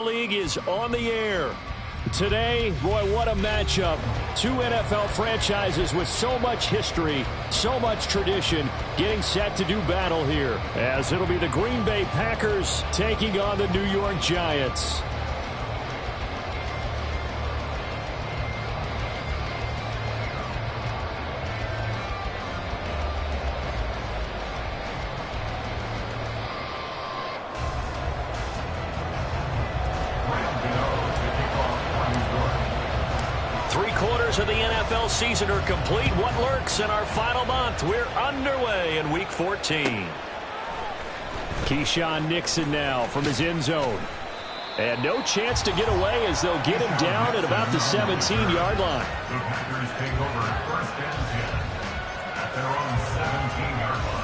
League is on the air. Today, boy, what a matchup. Two NFL franchises with so much history, so much tradition, getting set to do battle here, as it'll be the Green Bay Packers taking on the New York Giants. Of the NFL season are complete. What lurks in our final month? We're underway in Week 14. Keyshawn Nixon now from his end zone. And no chance to get away as they'll get him down at about the 17-yard line. The Packers take over first and 10 at their own 17-yard line.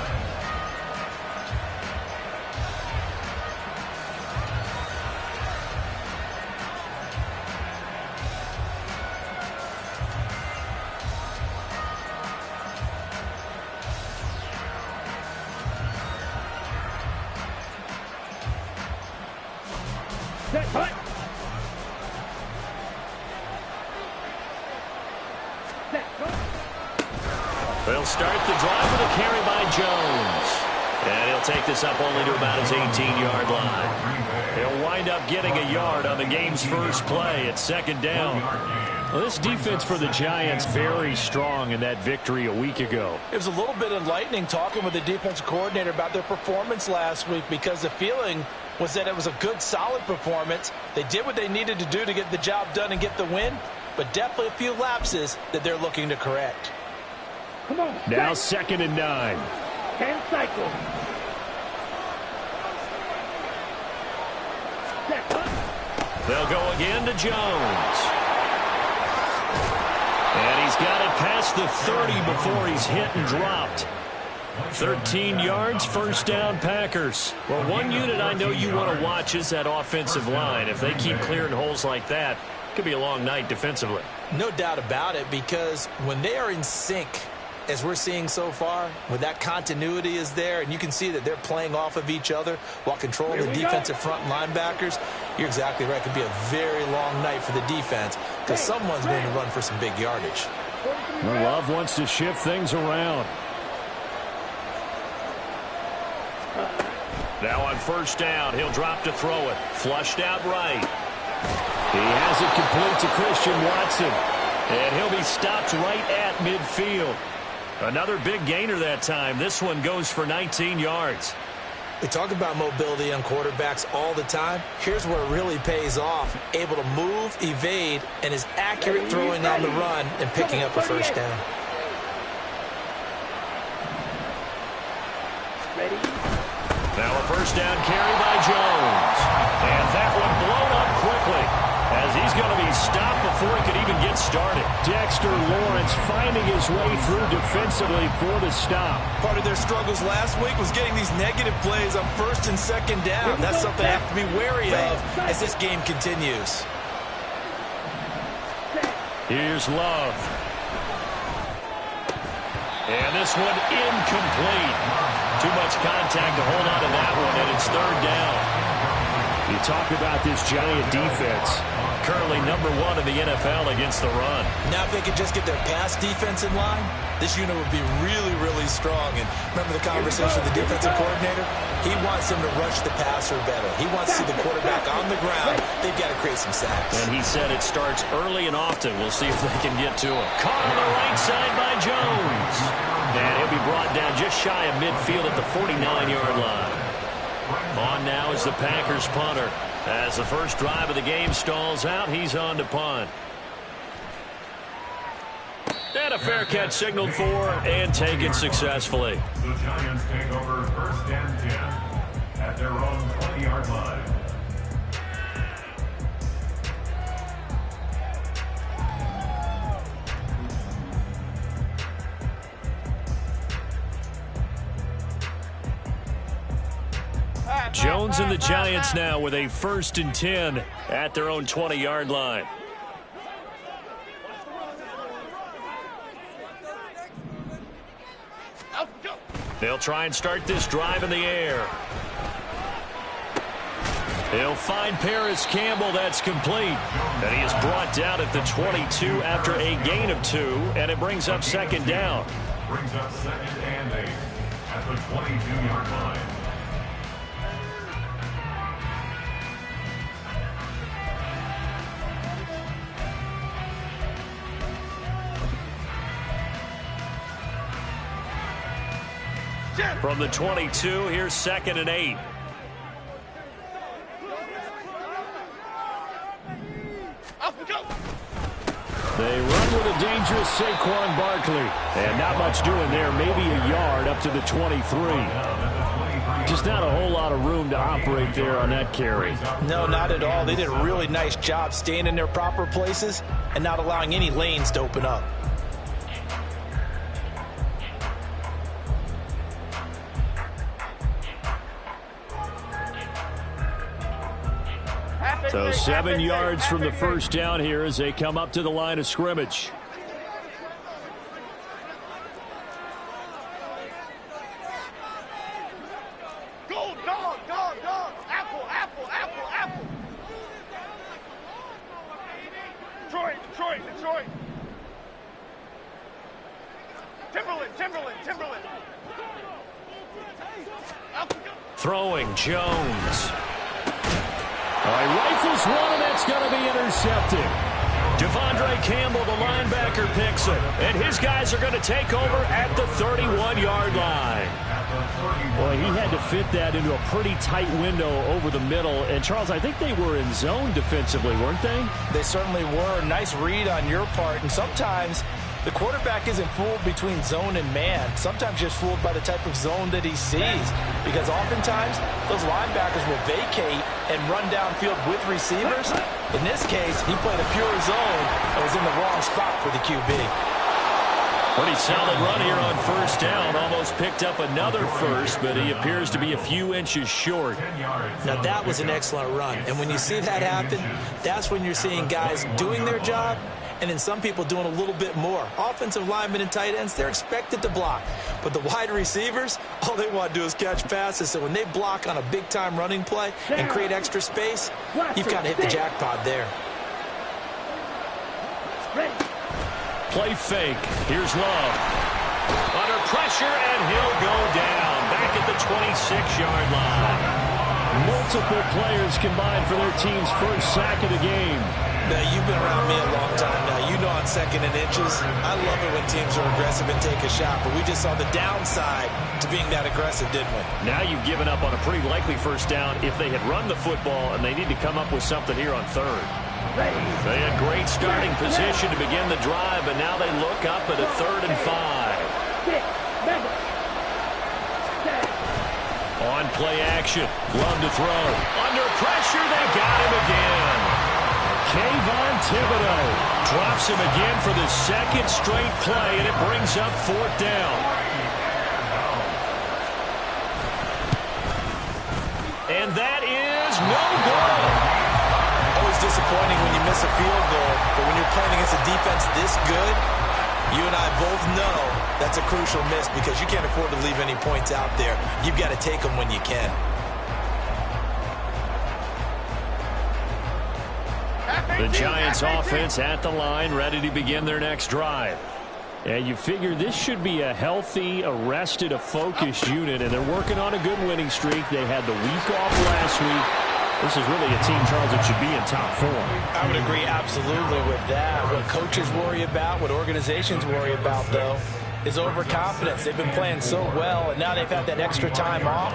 They'll start the drive with a carry by Jones. And he'll take this up only to about his 18-yard line. He'll wind up getting a yard on the game's first play at second down. Well, this defense for the Giants very strong in that victory a week ago. It was a little bit enlightening talking with the defensive coordinator about their performance last week, because the feeling was that it was a good, solid performance. They did what they needed to do to get the job done and get the win, but definitely a few lapses that they're looking to correct. Come on. Now 2nd and 9. 10 cycles. They'll go again to Jones. And he's got it past the 30 before he's hit and dropped. 13 yards, first down, Packers. Well, one unit I know you want to watch is that offensive line. If they keep clearing holes like that, it could be a long night defensively. No doubt about it, because when they are in sync, as we're seeing so far, when that continuity is there and you can see that they're playing off of each other while controlling the defensive front linebackers, you're exactly right. It could be a very long night for the defense, because someone's going to run for some big yardage. Well, Love wants to shift things around. Now on first down, he'll drop to throw it. Flushed out right. He has it complete to Christian Watson. And he'll be stopped right at midfield. Another big gainer that time. This one goes for 19 yards. We talk about mobility on quarterbacks all the time. Here's where it really pays off. Able to move, evade, and is accurate throwing on the run and picking up a first down. Now a first down carry by Jones. And that one blown up quickly, as he's going to be stopped before he could even get started. Dexter Lawrence finding his way through defensively for the stop. Part of their struggles last week was getting these negative plays on first and second down. That's something I have to be wary of as this game continues. Here's Love. And this one incomplete. Too much contact to hold on to that one, and it's third down. You talk about this Giant defense. Currently number 1 in the NFL against the run. Now if they could just get their pass defense in line, this unit would be really, really strong. And remember the conversation with the defensive coordinator? He wants them to rush the passer better. He wants to see the quarterback on the ground. They've got to create some sacks. And he said it starts early and often. We'll see if they can get to him. Caught on the right side by Jones. And he'll be brought down just shy of midfield at the 49-yard line. On now is the Packers punter. As the first drive of the game stalls out, he's on to punt. And a fair catch signaled for and taken successfully. The Giants take over first and 10 at their own 20-yard line. Jones and the Giants now with a 1st and 10 at their own 20-yard line. They'll try and start this drive in the air. He'll find Paris Campbell. That's complete. And he is brought down at the 22 after a gain of 2, and it brings up second down. Brings up 2nd and 8 at the 22-yard line. From the 22, here's 2nd and 8. They run with a dangerous Saquon Barkley. And not much doing there. Maybe a yard up to the 23. Just not a whole lot of room to operate there on that carry. No, not at all. They did a really nice job staying in their proper places and not allowing any lanes to open up. So 7 yards from the first down here as they come up to the line of scrimmage. Go, dog, dog, dog. Apple, apple, apple, apple. Detroit, Detroit, Detroit. Timberland, Timberland, Timberland. Throwing Jones. He rifles one, and that's going to be intercepted. Devondre Campbell, the linebacker, picks it. And his guys are going to take over at the 31-yard line. Boy, he had to fit that into a pretty tight window over the middle. And, Charles, I think they were in zone defensively, weren't they? They certainly were. Nice read on your part. And sometimes the quarterback isn't fooled between zone and man. Sometimes just fooled by the type of zone that he sees. Because oftentimes, those linebackers will vacate and run downfield with receivers. In this case, he played a pure zone and was in the wrong spot for the QB. Pretty solid run here on first down. Almost picked up another first, but he appears to be a few inches short. Now, that was an excellent run. And when you see that happen, that's when you're seeing guys doing their job and then some people doing a little bit more. Offensive linemen and tight ends, they're expected to block. But the wide receivers, all they want to do is catch passes. So when they block on a big-time running play and create extra space, you've got to hit the jackpot there. Play fake. Here's Love. Under pressure, and he'll go down. Back at the 26-yard line. Multiple players combined for their team's first sack of the game. Now, you've been around me a long time now. You know on 2nd and inches, I love it when teams are aggressive and take a shot, but we just saw the downside to being that aggressive, didn't we? Now you've given up on a pretty likely first down if they had run the football, and they need to come up with something here on 3rd. They had great starting position to begin the drive, but now they look up at a 3rd and 5. On play action, Love to throw. Under pressure, they got him again. Kayvon Thibodeau drops him again for the 2nd straight play, and it brings up 4th down. And that is no good. Always disappointing when you miss a field goal, but when you're playing against a defense this good, you and I both know that's a crucial miss because you can't afford to leave any points out there. You've got to take them when you can. The Giants offense at the line, ready to begin their next drive. And you figure this should be a healthy, arrested, a focused unit, and they're working on a good winning streak. They had the week off last week. This is really a team, Charles, that should be in top form. I would agree absolutely with that. What coaches worry about, what organizations worry about, though, is overconfidence. They've been playing so well, and now they've had that extra time off.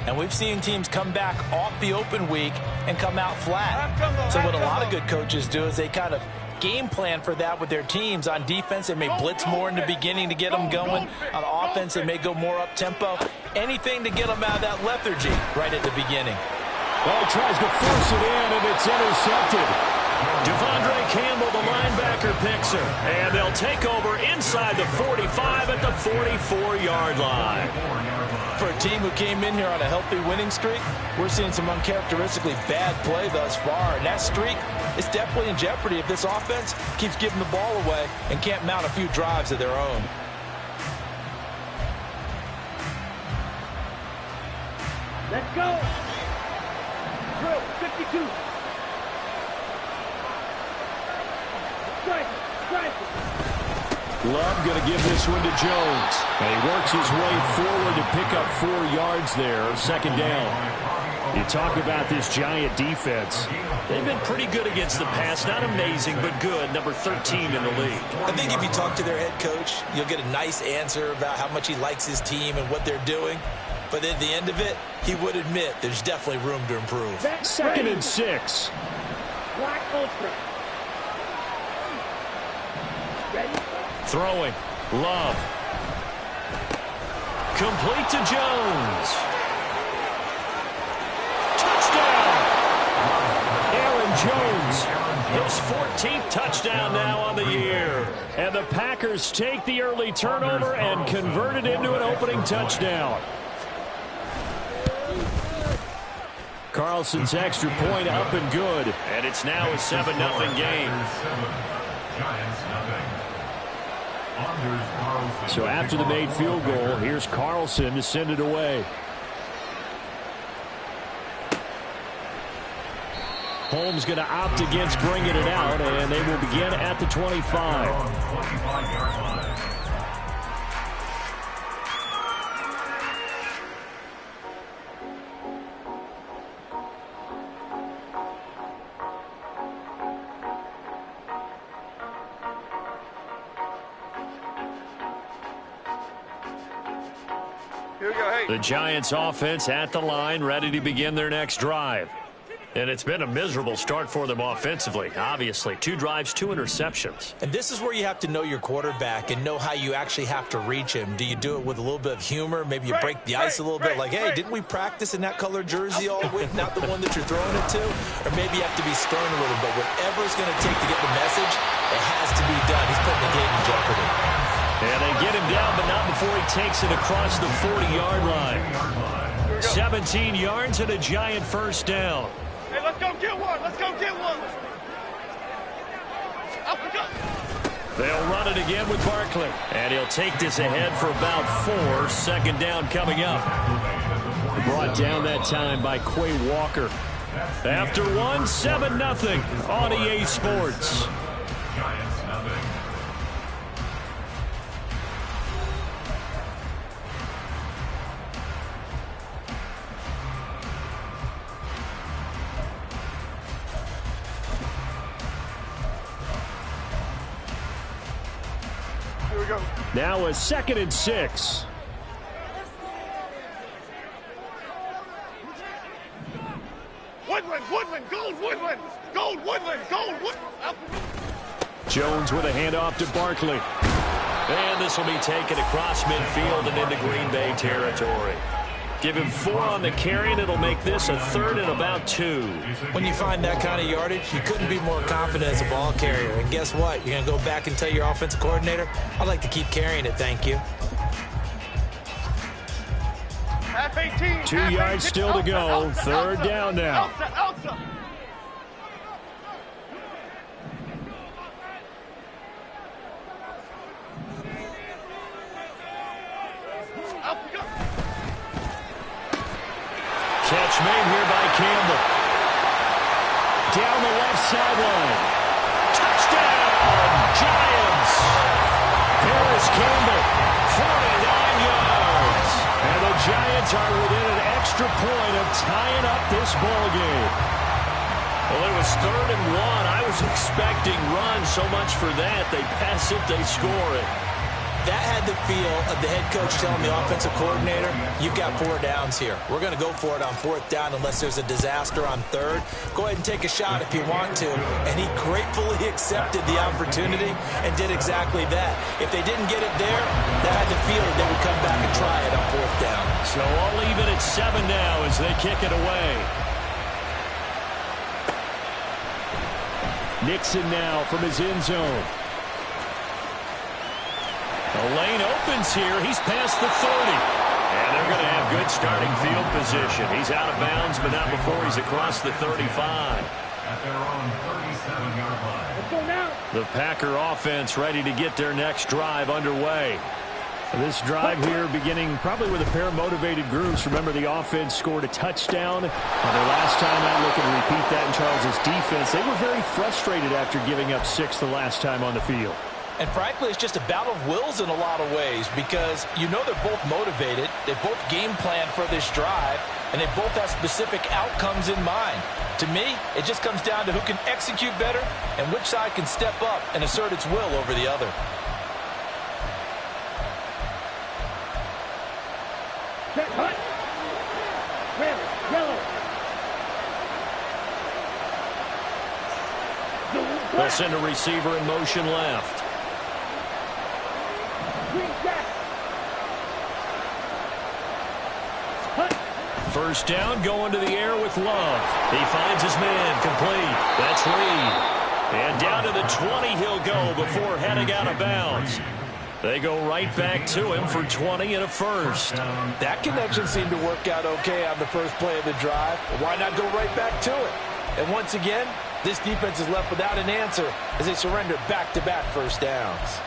And we've seen teams come back off the open week and come out flat. So what a lot of good coaches do is they kind of game plan for that with their teams. On defense, they may blitz more in the beginning to get them going. On offense, they may go more up-tempo. Anything to get them out of that lethargy right at the beginning. Well, he tries to force it in, and it's intercepted. Devondre Campbell, the linebacker, picks her. And they'll take over inside the 45 at the 44-yard line. For a team who came in here on a healthy winning streak, we're seeing some uncharacteristically bad play thus far. And that streak is definitely in jeopardy if this offense keeps giving the ball away and can't mount a few drives of their own. Let's go. Drill, 52. Strike. Love going to give this one to Jones. And he works his way forward to pick up 4 yards there. Second down. You talk about this Giant defense. They've been pretty good against the pass. Not amazing, but good. Number 13 in the league. I think if you talk to their head coach, you'll get a nice answer about how much he likes his team and what they're doing. But at the end of it, he would admit there's definitely room to improve. Second and 6. Black ultra. Ready? Throwing. Love. Complete to Jones. Touchdown! Aaron Jones. His 14th touchdown now on the year. And the Packers take the early turnover and convert it into an opening touchdown. Carlson's extra point up and good. And it's now a 7-0 game. So after the made field goal, here's Carlson to send it away. Holmes going to opt against bringing it out, and they will begin at the 25. Here we go, hey. The Giants offense at the line, ready to begin their next drive. And it's been a miserable start for them offensively, obviously. 2 drives, 2 interceptions. And this is where you have to know your quarterback and know how you actually have to reach him. Do you do it with a little bit of humor? Maybe you break the ice a little bit, like, hey, didn't we practice in that color jersey all week, not the one that you're throwing it to? Or maybe you have to be stern a little bit. Whatever it's going to take to get the message, it has to be done. He's putting the game in jeopardy. And they get him down, but not before he takes it across the 40-yard line. 17 yards and a Giant first down. Hey, let's go get one. Let's go get one. Up we go. They'll run it again with Barkley. And he'll take this ahead for about 4. Second down coming up. Brought down that time by Quay Walker. After 1, 7-0 on EA Sports. Now a 2nd and 6. Woodland, gold Woodland, Jones with a handoff to Barkley. And this will be taken across midfield and into Green Bay territory. Give him 4 on the carry, and it'll make this a 3rd and about 2. When you find that kind of yardage, you couldn't be more confident as a ball carrier. And guess what? You're going to go back and tell your offensive coordinator, I'd like to keep carrying it, thank you. Half 18. 2 yards still to go. 3rd down now. Elsa. Catch made here by Campbell. Down the left sideline. Touchdown, Giants. Harris Campbell, 49 yards. And the Giants are within an extra point of tying up this ball game. Well, it was 3rd and 1. I was expecting run, so much for that. They pass it, they score it. That had the feel of the head coach telling the offensive coordinator, you've got 4 downs here. We're going to go for it on 4th down unless there's a disaster on 3rd. Go ahead and take a shot if you want to. And he gratefully accepted the opportunity and did exactly that. If they didn't get it there, that had the feel they would come back and try it on 4th down. So I'll leave it at 7 now as they kick it away. Nixon now from his end zone. The lane opens here. He's past the 30. And they're going to have good starting field position. He's out of bounds, but not before he's across the 35. At their own 37-yard line. Let's go now. The Packer offense ready to get their next drive underway. This drive here beginning probably with a pair of motivated groups. Remember, the offense scored a touchdown on their last time out. Looking to repeat that in Charles' defense. They were very frustrated after giving up 6 the last time on the field. And frankly, it's just a battle of wills in a lot of ways because you know they're both motivated. They both game plan for this drive, and they both have specific outcomes in mind. To me, it just comes down to who can execute better and which side can step up and assert its will over the other. Set, hut. Red, yellow. They'll send a receiver in motion left. Green jack. Hut. First down, going to the air with Love. He finds his man, complete. That's Reed. And down to the 20 he'll go before heading out of bounds. They go right back to him for 20 and a first. That connection seemed to work out okay on the first play of the drive. Why not go right back to it? And once again, this defense is left without an answer as they surrender back-to-back first downs.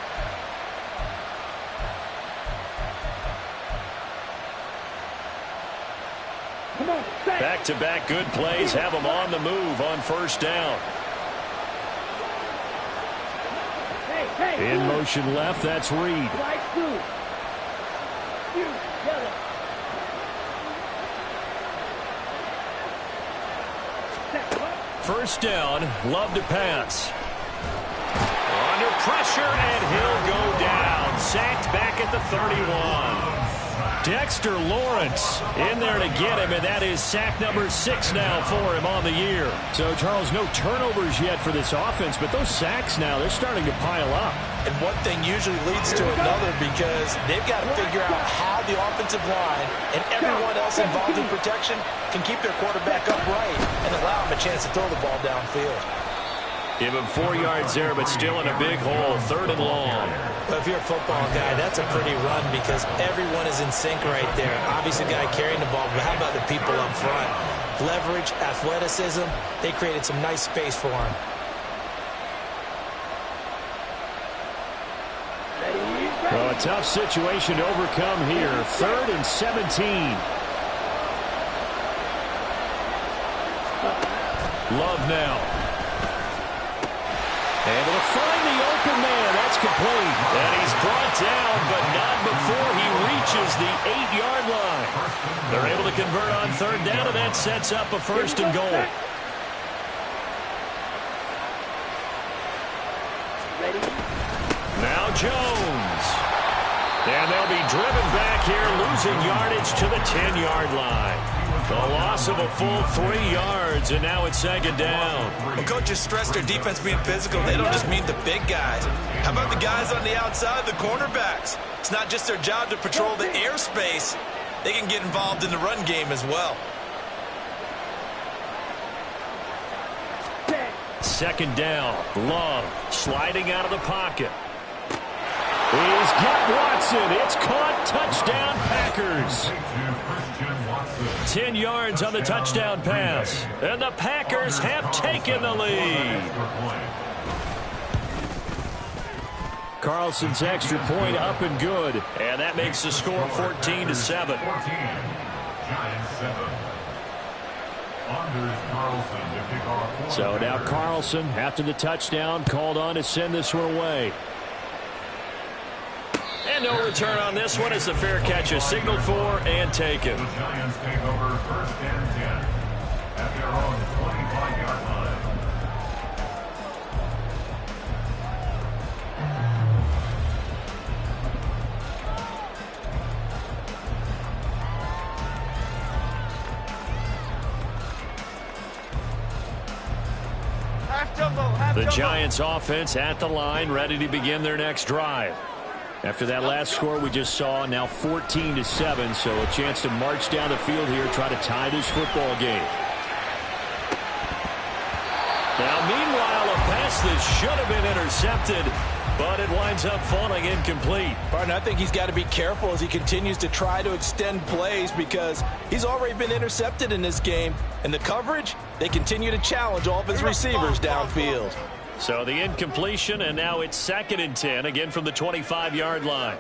Come on, set. Back-to-back good plays have them on the move on first down. Hey, In motion left, that's Reed. right through. You, yellow. Set, hut. First down, Love to pass. Under pressure, and he'll go down. Sacked back at the 31. Dexter Lawrence in there to get him, and that is sack number 6 now for him on the year. So, Charles, no turnovers yet for this offense, but those sacks now, they're starting to pile up. And one thing usually leads to another because they've got to figure out how the offensive line and everyone else involved in protection can keep their quarterback upright and allow him a chance to throw the ball downfield. Give him 4 yards there, but still in a big hole, 3rd and long. Well, if you're a football guy, that's a pretty run because everyone is in sync right there. Obviously, the guy carrying the ball, but how about the people up front? Leverage, athleticism, they created some nice space for him. Well, a tough situation to overcome here. 3rd and 17. Love now. Able to find the open man. That's complete. And he's brought down, but not before he reaches the 8-yard line. They're able to convert on 3rd down, and that sets up a 1st and goal. Now Jones. And they'll be driven back here, losing yardage to the 10-yard line. A loss of a full 3 yards, and now it's 2nd down. When coaches stress their defense being physical, they don't just mean the big guys. How about the guys on the outside, the cornerbacks? It's not just their job to patrol the airspace. They can get involved in the run game as well. 2nd down. Love sliding out of the pocket. He's got Watson. It's caught. Touchdown, Packers. 10 yards on the touchdown pass. And the Packers have taken the lead. Carlson's extra point up and good. And that makes the score 14-7. So now Carlson, after the touchdown, called on to send this one away. And no return on this one as the fair catch is signaled for and taken. The Giants take over 1st and 10 at their own 25-yard line. Half jumbo, half The jumbo. Giants offense at the line, ready to begin their next drive. After that last score we just saw, now 14-7, so a chance to march down the field here, try to tie this football game. Now, meanwhile, a pass that should have been intercepted, but it winds up falling incomplete. Barton, I think he's got to be careful as he continues to try to extend plays because he's already been intercepted in this game. And the coverage, they continue to challenge all of his receivers downfield. So the incompletion, and now it's 2nd and 10, again from the 25-yard line.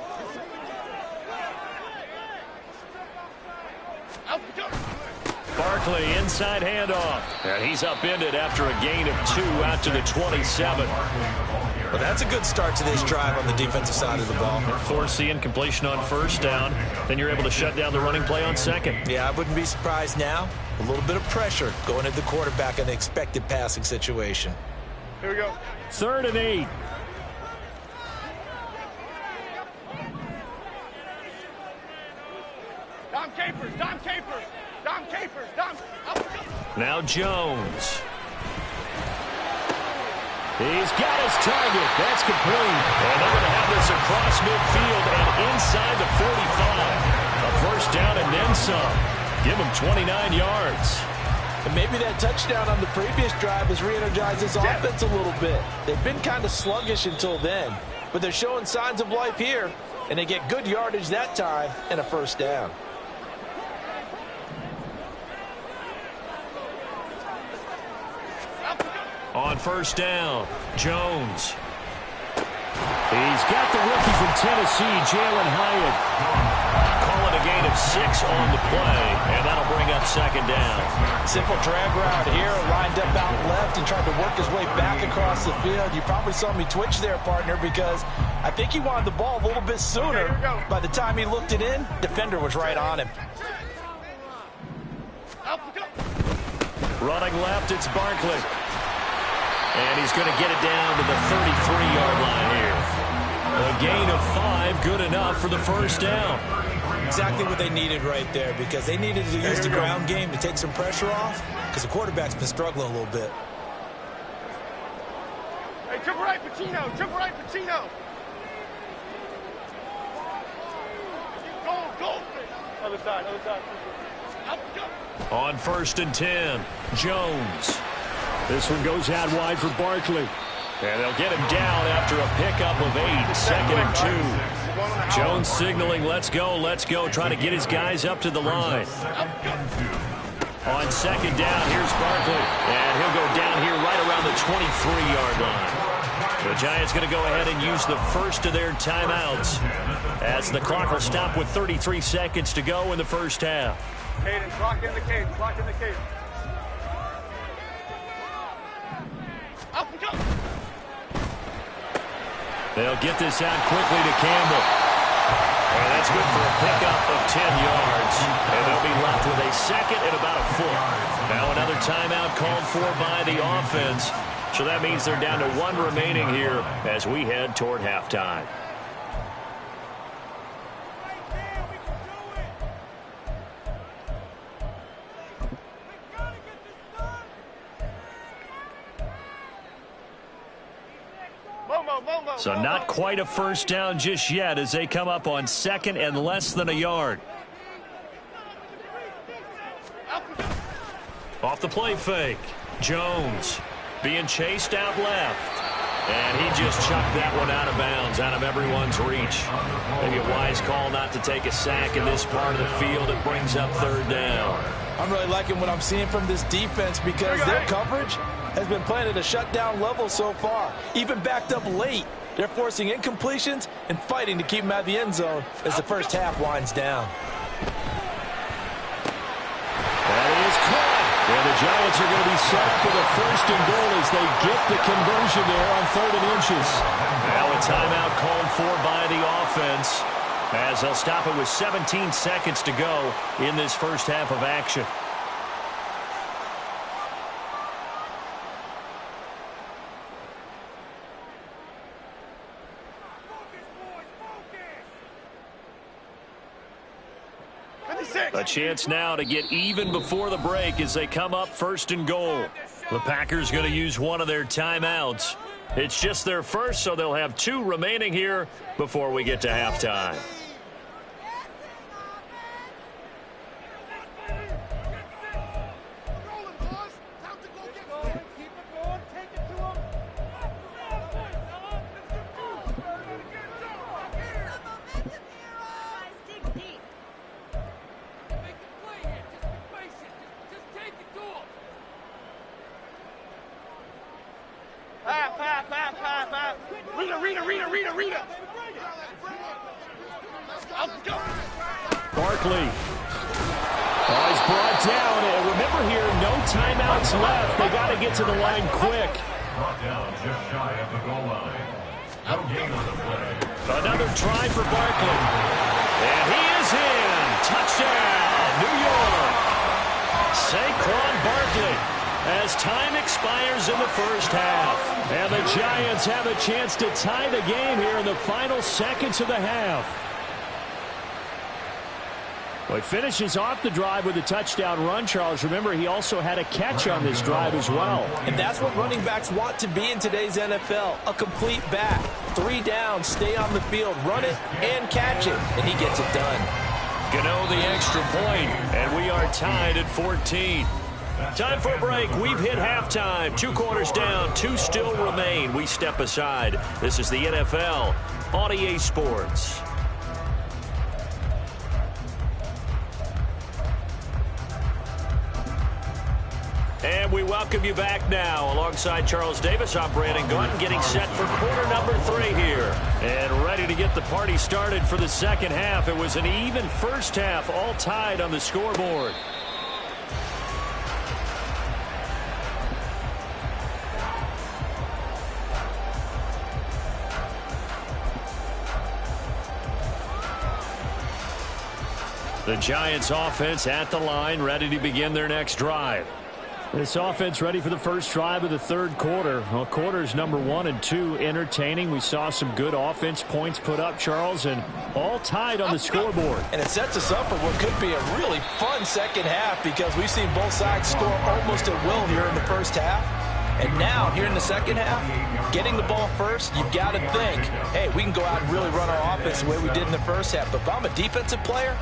Barkley, inside handoff. And he's upended after a gain of 2 out to the 27. Well, that's a good start to this drive on the defensive side of the ball. Force the incompletion on first down. Then you're able to shut down the running play on second. Yeah, I wouldn't be surprised now. A little bit of pressure going at the quarterback in an expected passing situation. Here we go. 3rd and 8. Dom Capers, Dom Capers, Dom Capers, Dom. Now Jones. He's got his target. That's complete. And they're going to have this across midfield and inside the 45. A first down and then some. Give him 29 yards. And maybe that touchdown on the previous drive has re-energized this offense a little bit. They've been kind of sluggish until then, but they're showing signs of life here, and they get good yardage that time and a first down. On first down, Jones. He's got the rookie from Tennessee, Jalen Hyatt. Calling a gain of 6 on the play, and that'll bring up second down. Simple drag route here, lined up out left and tried to work his way back across the field. You probably saw me twitch there, partner, because I think he wanted the ball a little bit sooner. By the time he looked it in, defender was right on him. Running left, it's Barkley. And he's going to get it down to the 33-yard line here. A gain of 5, good enough for the first down. Exactly what they needed right there, because they needed to use the ground game to take some pressure off, because the quarterback's been struggling a little bit. Hey, triple right, Pacino, triple right, Pacino. Go. Other side. On 1st and 10, Jones. This one goes out wide for Barkley. And they'll get him down after a pickup of 8, 2nd and 2. Jones signaling, let's go, trying to get his guys up to the line. On second down, here's Barkley. And he'll go down here right around the 23-yard line. The Giants going to go ahead and use the first of their timeouts, as the clock will stop with 33 seconds to go in the first half. Cadence, clock in the cadence, They'll get this out quickly to Campbell. And that's good for a pickup of 10 yards. And they'll be left with a second and about a foot. Now another timeout called for by the offense. So that means they're down to 1 remaining here as we head toward halftime. So not quite a first down just yet as they come up on second and less than a yard. Off the play fake. Jones being chased out left. And he just chucked that one out of bounds, out of everyone's reach. Maybe a wise call not to take a sack in this part of the field. It brings up 3rd down. I'm really liking what I'm seeing from this defense, because their coverage has been playing at a shutdown level so far. Even backed up late, they're forcing incompletions and fighting to keep them out of the end zone as the first half winds down. That is caught. And the Giants are going to be set for the 1st and goal as they get the conversion there on 3rd and inches. Now a timeout called for by the offense, as they'll stop it with 17 seconds to go in this first half of action. A chance now to get even before the break as they come up 1st and goal. The Packers going to use one of their timeouts. It's just their first, so they'll have 2 remaining here before we get to halftime. Barkley Oh, he's brought down. And remember here, no timeouts left. They got to get to the line quick. Brought down just shy of the goal line. No gain on the play. Another try for Barkley. And he is in. Touchdown, New York. Saquon Barkley as time expires in the first half. And the Giants have a chance to tie the game here in the final seconds of the half. Well, he finishes off the drive with a touchdown run, Charles. Remember, he also had a catch on this drive as well. And that's what running backs want to be in today's NFL, a complete back. 3 down, stay on the field, run it, and catch it. And he gets it done. Gano the extra point, and we are tied at 14. Time for a break. We've hit halftime. 2 quarters down, 2 still remain. We step aside. This is the NFL on EA Sports. And we welcome you back now. Alongside Charles Davis, I'm Brandon Gunn, getting set for quarter number 3 here. And ready to get the party started for the second half. It was an even first half, all tied on the scoreboard. The Giants offense at the line, ready to begin their next drive. This offense ready for the first drive of the third quarter. Well, quarters number 1 and 2 entertaining. We saw some good offense points put up, Charles, and all tied on the scoreboard. And it sets us up for what could be a really fun second half because we've seen both sides score almost at will here in the first half. And now, here in the second half, getting the ball first, you've got to think, hey, we can go out and really run our offense the way we did in the first half. But if I'm a defensive player,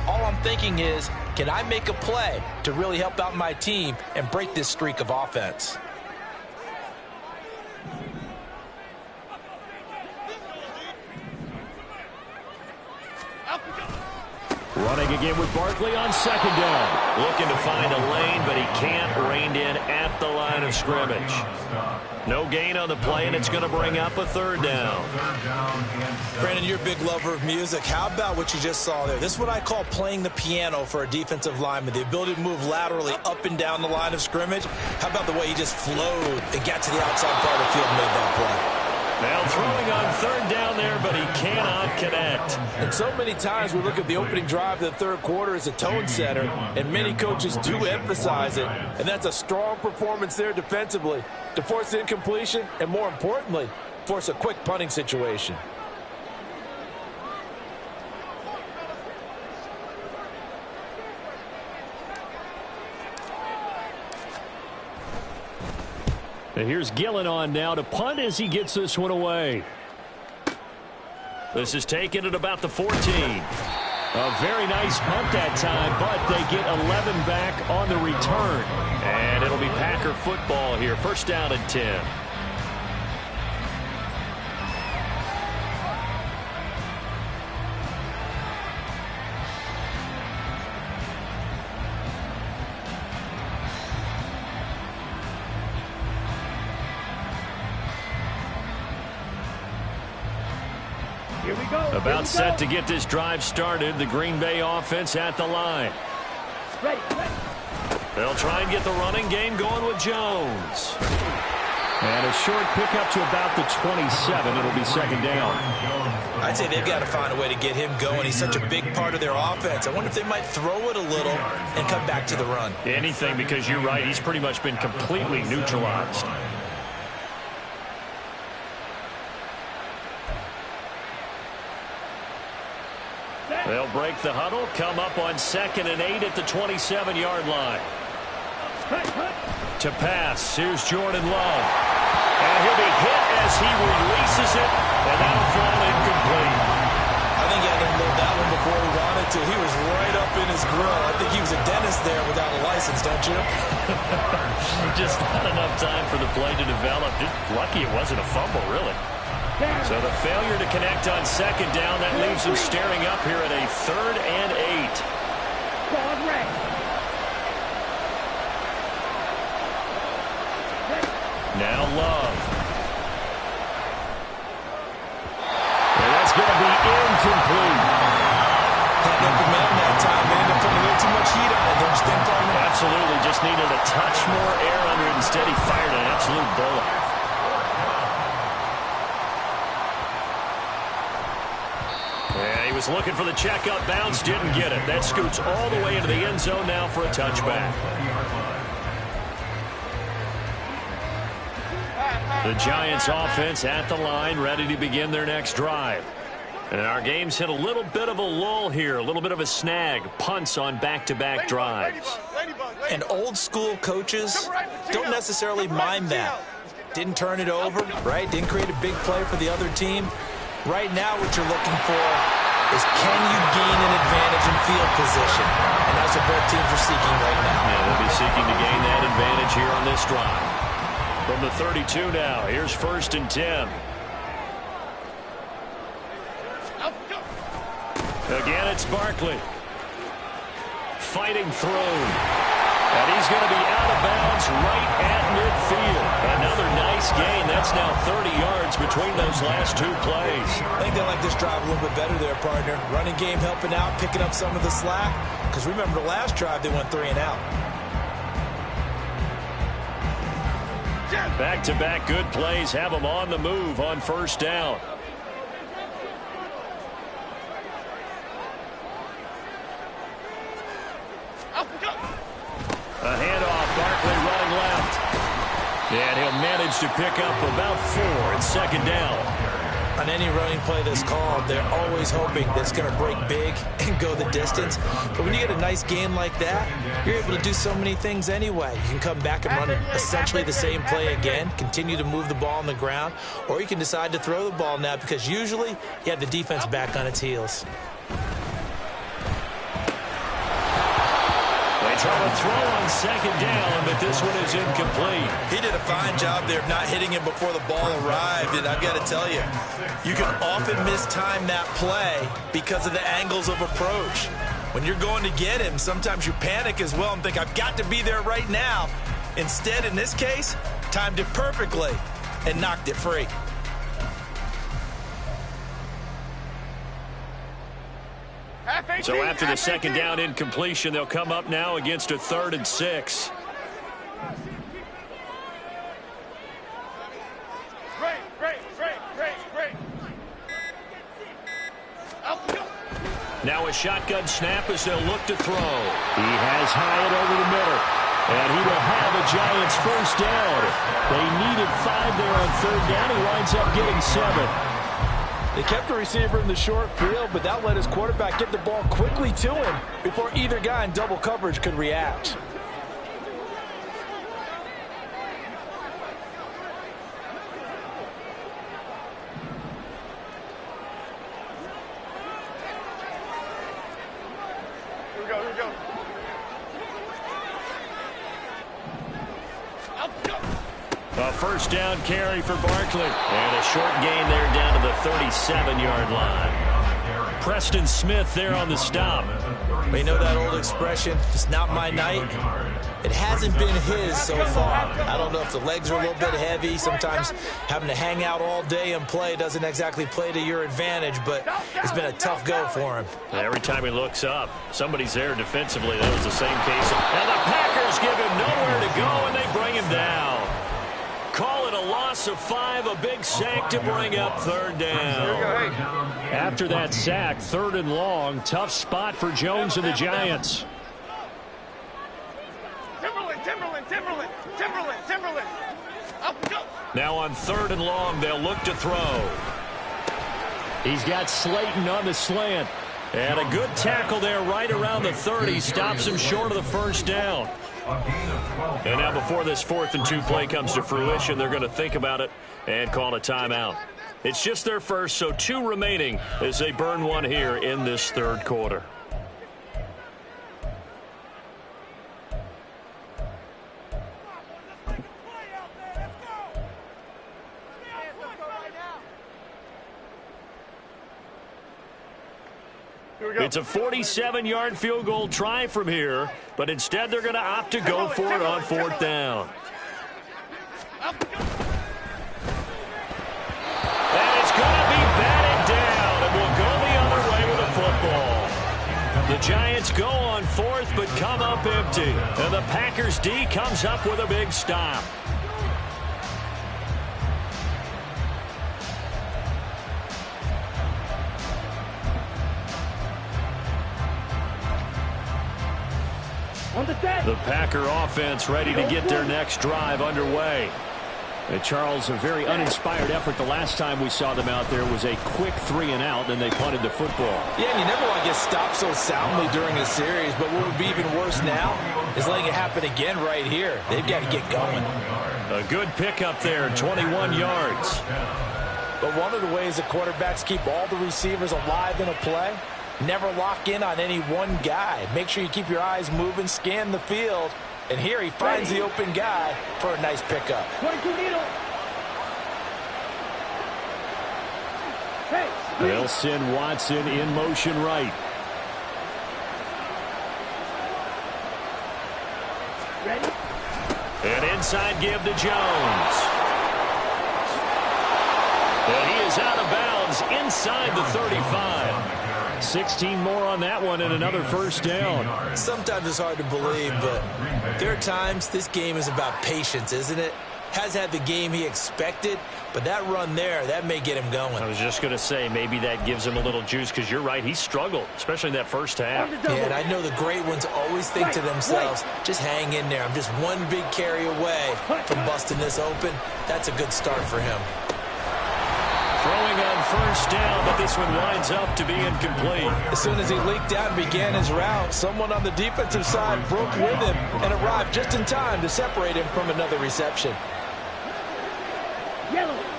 all I'm thinking is, can I make a play to really help out my team and break this streak of offense? Running again with Barkley on second down. Looking to find a lane, but he can't. Reined in at the line of scrimmage. No gain on the play, and it's going to bring up a third down. Brandon, you're a big lover of music. How about what you just saw there? This is what I call playing the piano for a defensive lineman. The ability to move laterally up and down the line of scrimmage. How about the way he just flowed and got to the outside part of the field and made that play? Now throwing on third down there, but he cannot connect. And so many times we look at the opening drive of the third quarter as a tone setter, and many coaches do emphasize it, and that's a strong performance there defensively to force incompletion and, more importantly, force a quick punting situation. And here's Gillen on now to punt as he gets this one away. This is taken at about the 14. A very nice punt that time, but they get 11 back on the return. And it'll be Packer football here. First down and 10. About set to get this drive started. The Green Bay offense at the line. They'll try and get the running game going with Jones. And a short pickup to about the 27. It'll be second down. I'd say they've got to find a way to get him going. He's such a big part of their offense. I wonder if they might throw it a little and come back to the run. Anything, because you're right. He's pretty much been completely neutralized. They'll break the huddle, come up on 2nd and 8 at the 27-yard line. To pass, here's Jordan Love. And he'll be hit as he releases it, and that'll fall incomplete. I think he had to load that one before he wanted to. He was right up in his grill. I think he was a dentist there without a license, don't you? Just not enough time for the play to develop. Just lucky it wasn't a fumble, really. So the failure to connect on second down, that leaves them staring up here at a 3rd and 8. Now Love. And that's going to be incomplete. Had open man that time, ended up coming in too much heat on it, don't you think, partner? Absolutely. Just needed a touch more air under it. Instead, he fired an absolute bullet. Yeah, he was looking for the checkup bounce, didn't get it. That scoots all the way into the end zone now for a touchback. The Giants offense at the line, ready to begin their next drive. And our game's hit a little bit of a lull here, a little bit of a snag. Punts on back-to-back drives. And old-school coaches don't necessarily mind that. Didn't turn it over, right? Didn't create a big play for the other team. Right now what you're looking for is can you gain an advantage in field position? And that's what both teams are seeking right now. Yeah, they'll be seeking to gain that advantage here on this drive. From the 32 now, here's 1st and 10. Again, it's Barkley. Fighting through. And he's going to be out of bounds right at midfield. Another nice gain. That's now 30 yards between those last two plays. I think they like this drive a little bit better there, partner. Running game helping out, picking up some of the slack. Because remember the last drive, they went 3 and out. Back-to-back good plays have them on the move on 1st down. A handoff, Barkley running left. And he'll manage to pick up about 4 in 2nd down. On any running play that's called, they're always hoping that it's going to break big and go the distance. But when you get a nice game like that, you're able to do so many things anyway. You can come back and run essentially the same play again, continue to move the ball on the ground, or you can decide to throw the ball now because usually you have the defense back on its heels. Try to throw on 2nd down, but this one is incomplete. He did a fine job there of not hitting him before the ball arrived, and I've got to tell you, you can often mistime that play because of the angles of approach. When you're going to get him, sometimes you panic as well and think, I've got to be there right now. Instead, in this case, timed it perfectly and knocked it free. So after the 2nd down incompletion, they'll come up now against a 3rd and 6. Now a shotgun snap as they'll look to throw. He has Hyatt over the middle. And he will have a Giants 1st down. They needed 5 there on 3rd down. He winds up getting 7. They kept the receiver in the short field, but that let his quarterback get the ball quickly to him before either guy in double coverage could react. Here we go, here we go. A 1st down carry for Barkley. And a short gain there down to the 37-yard line. Preston Smith there on the stop. But you know that old expression, it's not my night? It hasn't been his so far. I don't know if the legs are a little bit heavy. Sometimes having to hang out all day and play doesn't exactly play to your advantage, but it's been a tough go for him. Every time he looks up, somebody's there defensively. That was the same case. And the Packers give him nowhere to go, and they bring him down. Call it a loss of 5, a big sack to bring up 3rd down. After that sack, 3rd and long, tough spot for Jones and the Giants. Timberland. Up, go. Now on 3rd and long, they'll look to throw. He's got Slayton on the slant. And a good tackle there right around the 30. Stops him short of the 1st down. And now before this 4th and 2 play comes to fruition, they're going to think about it and call a timeout. It's just their first, so 2 remaining as they burn one here in this 3rd quarter. It's a 47-yard field goal try from here, but instead they're going to opt to go for it on 4th down. And it's going to be batted down, and we'll go the other way with a football. The Giants go on 4th, Packers D comes up with a big stop. The Packer offense ready to get their next drive underway. Charles, a very uninspired effort. The last time we saw them out there was a quick 3-and-out, and they punted the football. Yeah, and you never want to get stopped so soundly during a series, but what would be even worse now is letting it happen again right here. They've got to get going. A good pickup there, 21 yards. But one of the ways the quarterbacks keep all the receivers alive in a play, never lock in on any one guy. Make sure you keep your eyes moving, scan the field. And here he finds the open guy for a nice pickup. 22 needle. They'll send Watson in motion right. Ready? An inside give to Jones. And he is out of bounds inside the 35. 16 more on that one and another first down. Sometimes it's hard to believe, but there are times this game is about patience, isn't it? Has had the game he expected, but that run there, that may get him going. I was just going to say, maybe that gives him a little juice, because you're right, he struggled, especially in that first half. Yeah, and I know the great ones always think to themselves, just hang in there. I'm just one big carry away from busting this open. That's a good start for him. Throwing on first down, but this one winds up to be incomplete. As soon as he leaked out and began his route, someone on the defensive side broke with him and arrived just in time to separate him from another reception.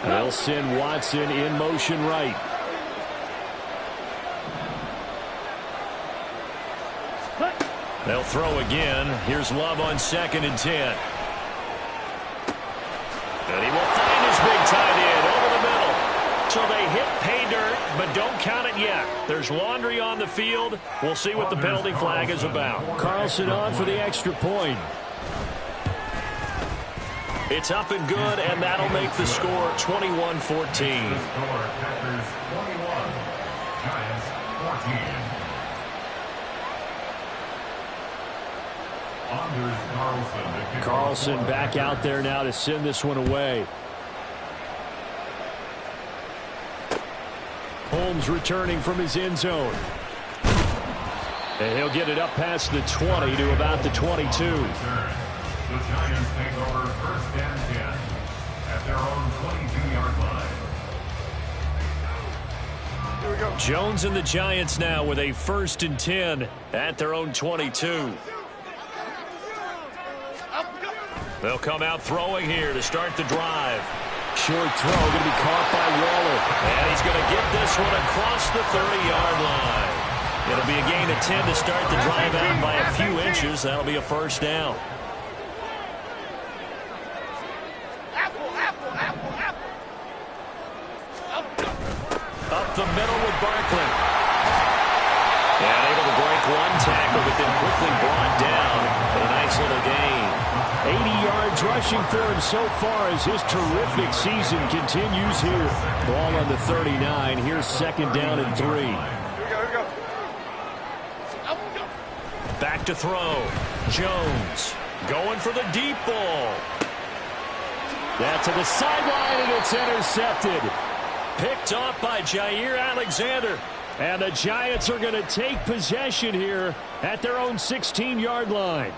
They'll send Watson in motion right. They'll throw again. Here's Love on 2nd and 10. And he will find his big tight end over the middle. So they hit pay dirt, but don't count it yet. There's laundry on the field. We'll see what the penalty flag is about. Carlson on for the extra point. It's up and good, and that'll make the score 21-14. Carlson back out there now to send this one away. Holmes returning from his end zone. And he'll get it up past the 20 to about the 22. The Giants take over 1st and 10 at their own 22-yard line. Here we go. Jones and the Giants now with a 1st and 10 at their own 22. They'll come out throwing here to start the drive. Short throw going to be caught by Waller. And he's going to get this one across the 30-yard line. It'll be a gain of 10 to start the drive out by a few inches. That'll be a first down. Up the middle with Barkley. And able to break one tackle, but then quickly brought down. But a nice little gain. 80 yards rushing for him so far as his terrific season continues here. Ball on the 39. Here's 2nd down and 3. Here we go. Back to throw. Jones going for the deep ball. That to the sideline, and it's intercepted. Picked off by Jair Alexander. And the Giants are going to take possession here at their own 16-yard line.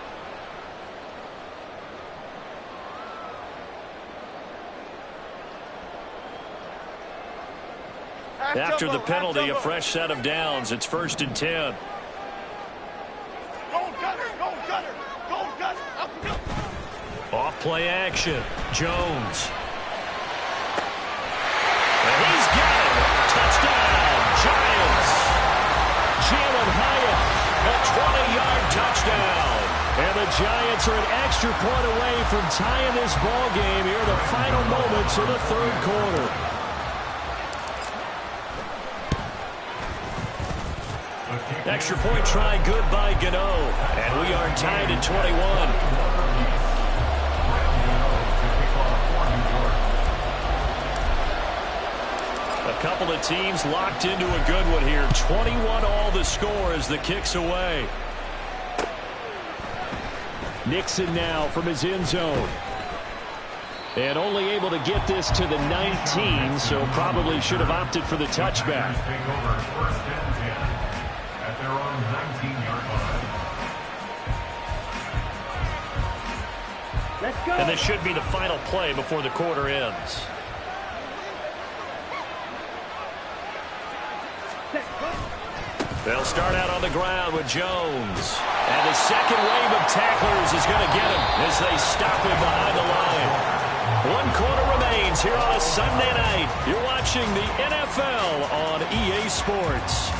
After the penalty, a fresh set of downs. It's 1st and 10. Off play action. Jones. And he's got it. Touchdown, Giants. Jalen Hyatt, a 20-yard touchdown. And the Giants are an extra point away from tying this ball game here in the final moments of the 3rd quarter. Extra point try good by Gano. And we are tied at 21. A couple of teams locked into a good one here. 21 all the score as the kick's away. Nixon now from his end zone. And only able to get this to the 19, so probably should have opted for the touchback. Take over first and 10 at their own 19-yard line. Let's go. And this should be the final play before the quarter ends. They'll start out on the ground with Jones. And the second wave of tacklers is going to get him as they stop him behind the line. 1 quarter remains here on a Sunday night. You're watching the NFL on EA Sports.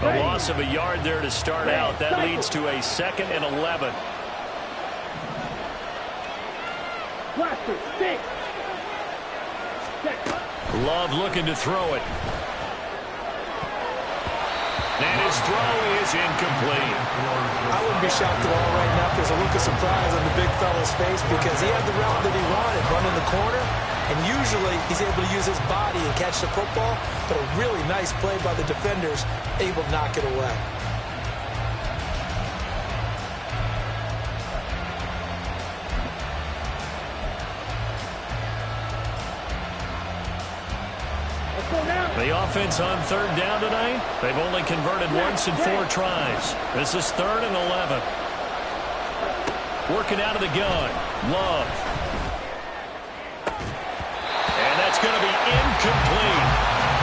A loss of a yard there to start out. That leads to a 2nd and 11. Love looking to throw it. And his throw is incomplete. I wouldn't be shocked at all right now if there's a look of surprise on the big fella's face because he had the route that he wanted, running the corner. And usually he's able to use his body and catch the football, but a really nice play by the defenders, able to knock it away. The offense on 3rd down tonight, they've only converted once in 4 tries. This is 3rd and 11. Working out of the gun, Love. And that's going to be incomplete.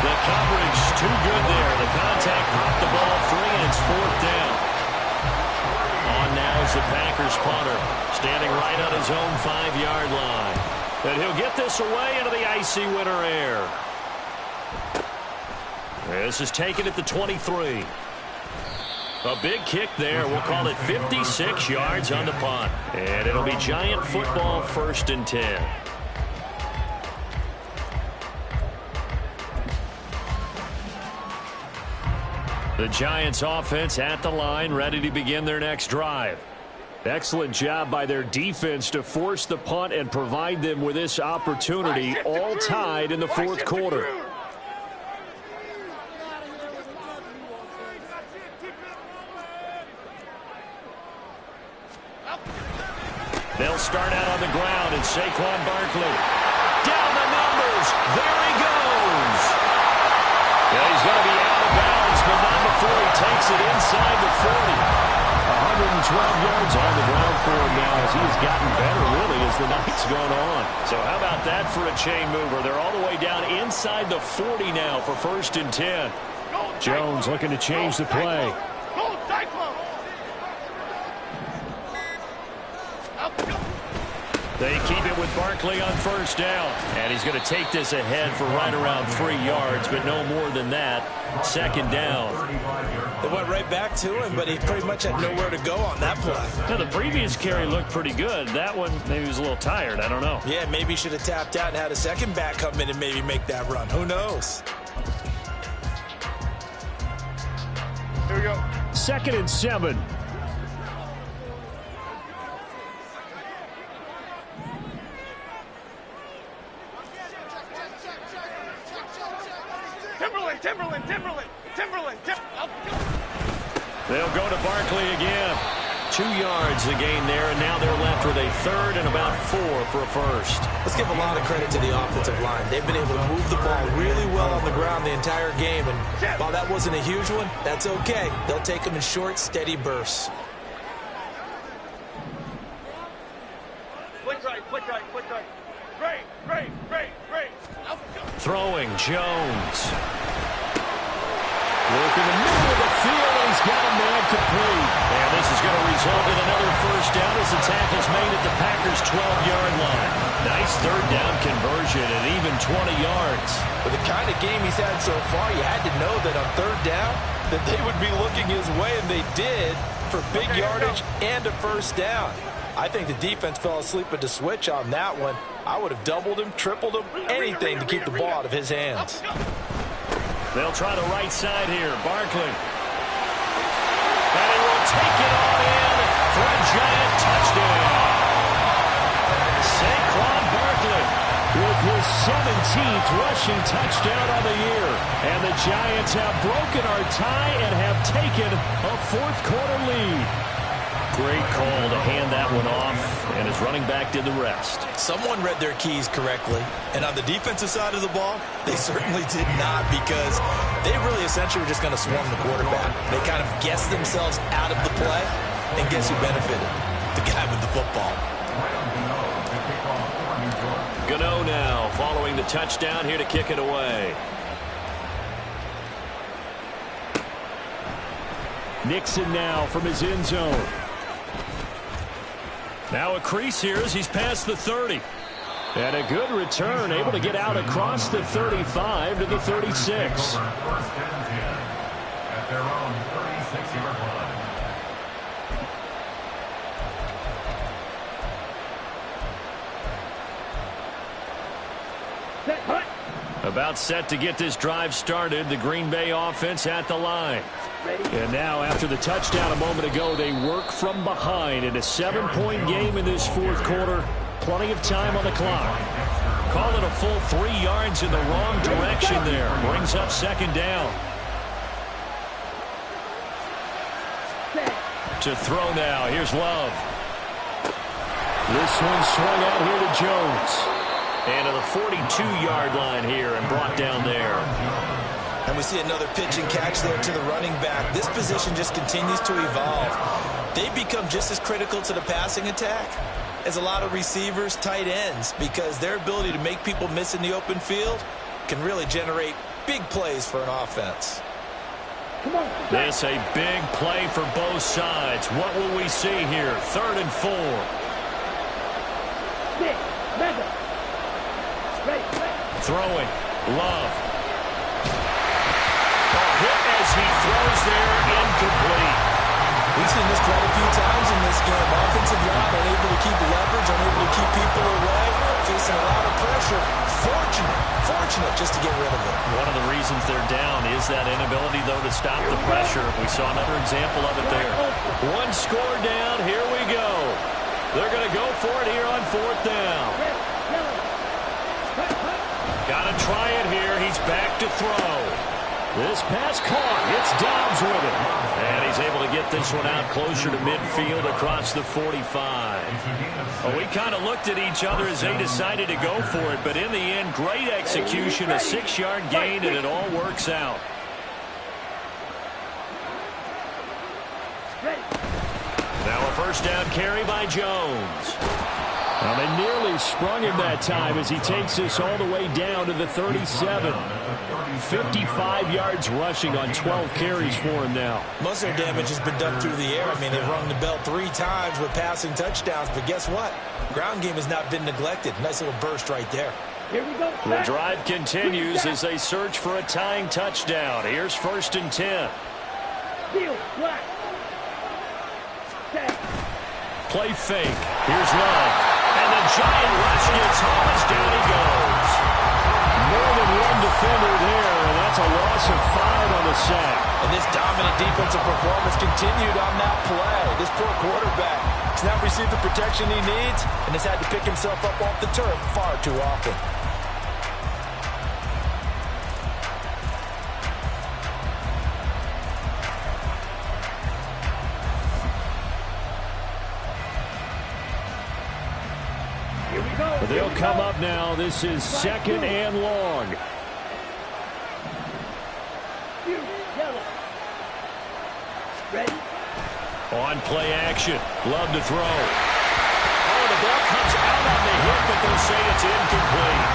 The coverage too good there. The contact popped the ball free, and it's 4th down. On now is the Packers punter, standing right on his own 5-yard line. And he'll get this away into the icy winter air. This is taken at the 23. A big kick there. We'll call it 56 yards on the punt. And it'll be Giant football, 1st and 10. The Giants offense at the line, ready to begin their next drive. Excellent job by their defense to force the punt and provide them with this opportunity, all tied in the 4th quarter. They'll start out on the ground, and Saquon Barkley down the numbers. There he goes. Yeah, he's going to be out of bounds, but not before he takes it inside the 40. 112 yards on the ground for him now as he's gotten better, really, as the night's gone on. So how about that for a chain mover? They're all the way down inside the 40 now for 1st and 10. Jones looking to change the play. Go Cyclone! They keep it with Barkley on 1st down. And he's going to take this ahead for right around 3 yards, but no more than that. 2nd down. It went right back to him, but he pretty much had nowhere to go on that play. Now, the previous carry looked pretty good. That one, maybe he was a little tired. I don't know. Yeah, maybe he should have tapped out and had a second back come in and maybe make that run. Who knows? Here we go. 2nd and 7. Timberland. They'll go to Barkley again. 2 yards the gain there, and now they're left with a 3rd and about 4 for a 1st. Let's give a lot of credit to the offensive line. They've been able to move the ball really well on the ground the entire game, and while that wasn't a huge one, that's okay. They'll take them in short, steady bursts. Flick right. Great. Throwing, Jones. Work in the middle of the field, and he's got a man complete. And this is going to result in another 1st down as the tackle's made at the Packers' 12-yard line. Nice 3rd down conversion and even 20 yards. With the kind of game he's had so far, you had to know that on 3rd down that they would be looking his way, and they did, for big yardage and a 1st down. I think the defense fell asleep at the switch on that one. I would have doubled him, tripled him, anything to keep the ball out of his hands. They'll try the right side here. Barkley. And he will take it all in for a giant touchdown. Saquon Barkley with his 17th rushing touchdown on the year. And the Giants have broken our tie and have taken a fourth-quarter lead. Great call to hand that one off, and his running back did the rest. Someone read their keys correctly, and on the defensive side of the ball, they certainly did not, because they really essentially were just going to swarm the quarterback. They kind of guessed themselves out of the play, and guess who benefited? The guy with the football. Gano now following the touchdown here to kick it away. Nixon now from his end zone. Now a crease here as he's past the 30. And a good return, able to get out across the 35 to the 36. First and 10 at their own 36-yard line. About set to get this drive started. The Green Bay offense at the line. And now after the touchdown a moment ago, they work from behind in a 7-point game in this fourth quarter. Plenty of time on the clock. Call it a full 3 yards in the wrong direction there. Brings up second down. To throw now. Here's Love. This one swung out here to Jones. And to the 42-yard line here and brought down there. And we see another pitch and catch there to the running back. This position just continues to evolve. They become just as critical to the passing attack as a lot of receivers, tight ends, because their ability to make people miss in the open field can really generate big plays for an offense. This a big play for both sides. What will we see here? 3rd and 4. Throwing. Love. Hit as he throws there, incomplete. We've seen this quite a few times in this game. Offensive line unable to keep leverage, unable to keep people away, facing a lot of pressure. Fortunate just to get rid of it. One of the reasons they're down is that inability, though, to stop the pressure. We saw another example of it there. One score down. Here we go. They're going to go for it here on 4th down. Got to try it here. He's back to throw. This pass caught. It's Dobbs with it. And he's able to get this one out closer to midfield across the 45. Well, we kind of looked at each other as they decided to go for it. But in the end, great execution, a 6-yard gain, and it all works out. Now a first down carry by Jones. Well, they nearly sprung him that time as he takes this all the way down to the 37. 55 yards rushing on 12 carries for him now. Most of their damage has been done through the air. I mean, they've rung the bell 3 times with passing touchdowns, but guess what? Ground game has not been neglected. Nice little burst right there. Here we go. The drive continues as they search for a tying touchdown. Here's 1st and 10. Play fake. Here's Love. And the giant rush gets home as down he goes. More than one defender there, and that's a loss of 5 on the sack. And this dominant defensive performance continued on that play. This poor quarterback has not received the protection he needs and has had to pick himself up off the turf far too often. They'll come up now. This is 2nd and long. On play action. Love to throw. Oh, the ball comes out on the hit, but they'll say it's incomplete.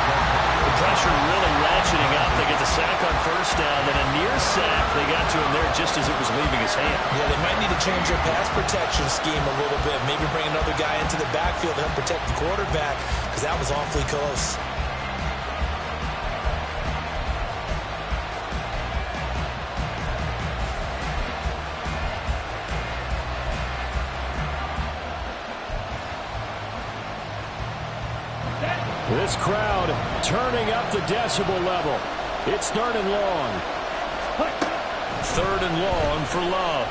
The pressure really ratcheting up. They get the sack on 1st down, then a near sack. They got to him there just as it was leaving his hand. Yeah, they might need to change their pass protection scheme a little bit. Maybe bring another guy into the backfield to help protect the quarterback, because that was awfully close. This crowd turning up the decibel level. It's 3rd and long. 3rd and long for Love.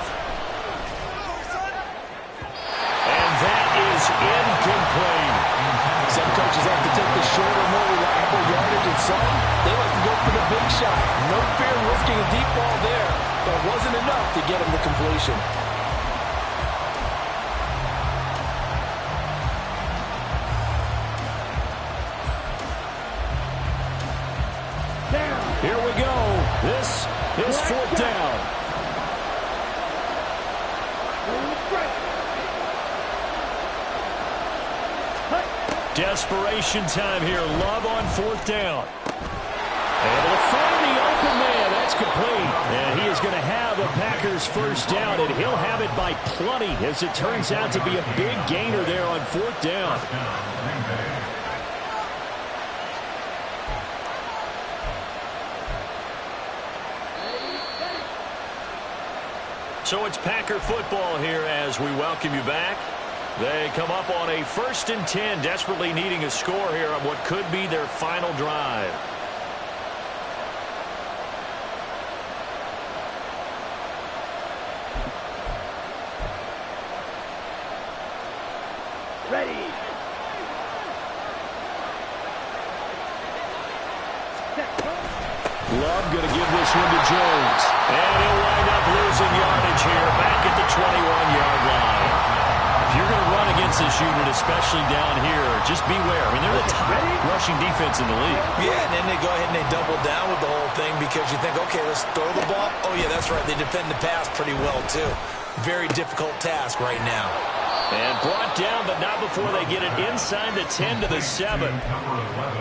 And that is incomplete. Some coaches like to take the shorter, more reliable yardage, and some, they like to go for the big shot. No fear risking a deep ball there, but it wasn't enough to get him the completion. Here we go. This is 4th down. Desperation time here. Love on 4th down. Able to find the open man. That's complete. And he is going to have a Packers 1st down, and he'll have it by plenty, as it turns out to be a big gainer there on 4th down. So it's Packer football here as we welcome you back. They come up on a 1st and 10, desperately needing a score here on what could be their final drive. Ready. Love going to give this one to Jones. And he'll wind up losing yardage here back at the 21-yard line. If you're going to run against this unit, especially down here, just beware. I mean, they're the top rushing defense in the league. Yeah, and then they go ahead and they double down with the whole thing because you think, okay, let's throw the ball. Oh, yeah, that's right. They defend the pass pretty well, too. Very difficult task right now. And brought down, but not before they get it inside the 10 to the 7.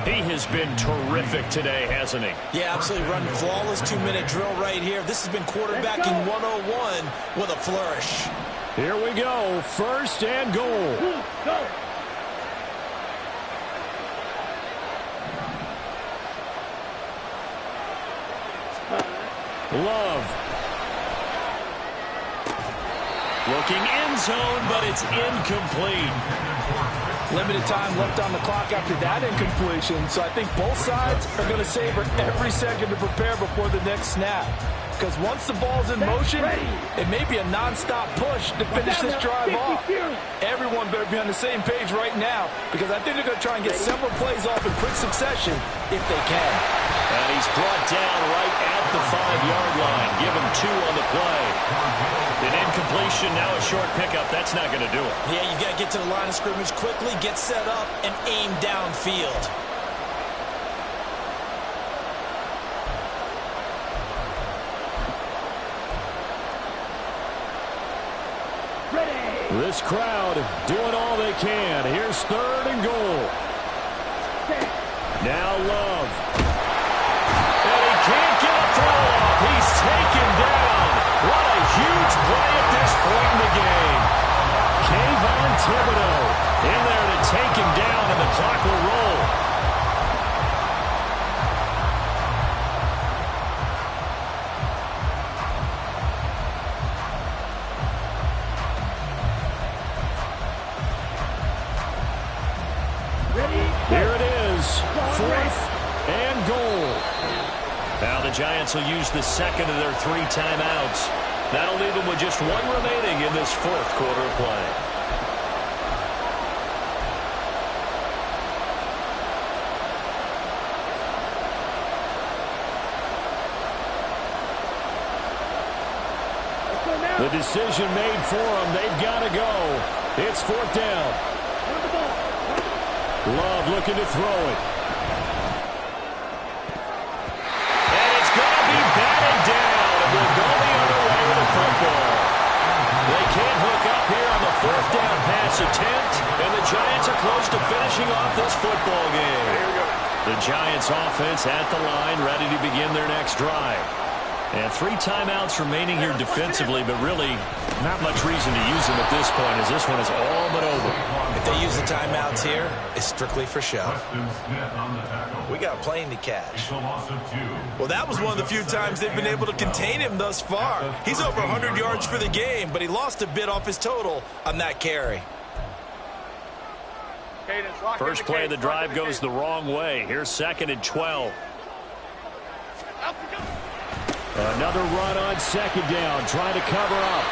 He has been terrific today, hasn't he? Yeah, absolutely. Running flawless 2-minute drill right here. This has been quarterbacking 101 with a flourish. Here we go. 1st and goal. Go. Love. Looking end zone, but it's incomplete. Limited time left on the clock after that incompletion, so I think both sides are going to savor every second to prepare before the next snap. Because once the ball's in motion, it may be a non-stop push to finish this drive off. Everyone better be on the same page right now, because I think they're going to try and get several plays off in quick succession if they can. And he's brought down right at the 5-yard line. Give him 2 on the play. An incompletion, now a short pickup. That's not going to do it. Yeah, you got to get to the line of scrimmage quickly, get set up, and aim downfield. This crowd doing all they can. Here's 3rd and goal. Now Love. And he can't get a throw off. He's taken down. What a huge play at this point in the game. Kayvon Thibodeau in there to take him down, and the clock will roll. Here it is. 4th and goal. Now the Giants will use the second of their 3 timeouts. That'll leave them with just 1 remaining in this 4th quarter of play. The decision made for them. They've got to go. It's 4th down. Love looking to throw it. And it's going to be batted down. And we'll go the other way with the football. They can't hook up here on the 4th down pass attempt. And the Giants are close to finishing off this football game. The Giants offense at the line, ready to begin their next drive. And 3 timeouts remaining here defensively, but really not much reason to use them at this point, as this one is all but over. If they use the timeouts here, it's strictly for show. We got a plane to catch. Well, that was one of the few times they've been able to contain him thus far. He's over 100 yards for the game, but he lost a bit off his total on that carry. First play of the drive goes the wrong way. Here's 2nd and 12. Another run on 2nd down, trying to cover up.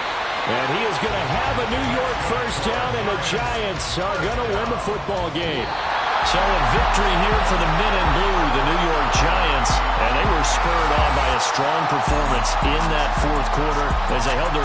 And he is going to have a New York first down, and the Giants are going to win the football game. So a victory here for the men in blue, the New York Giants. And they were spurred on by a strong performance in that 4th quarter as they held their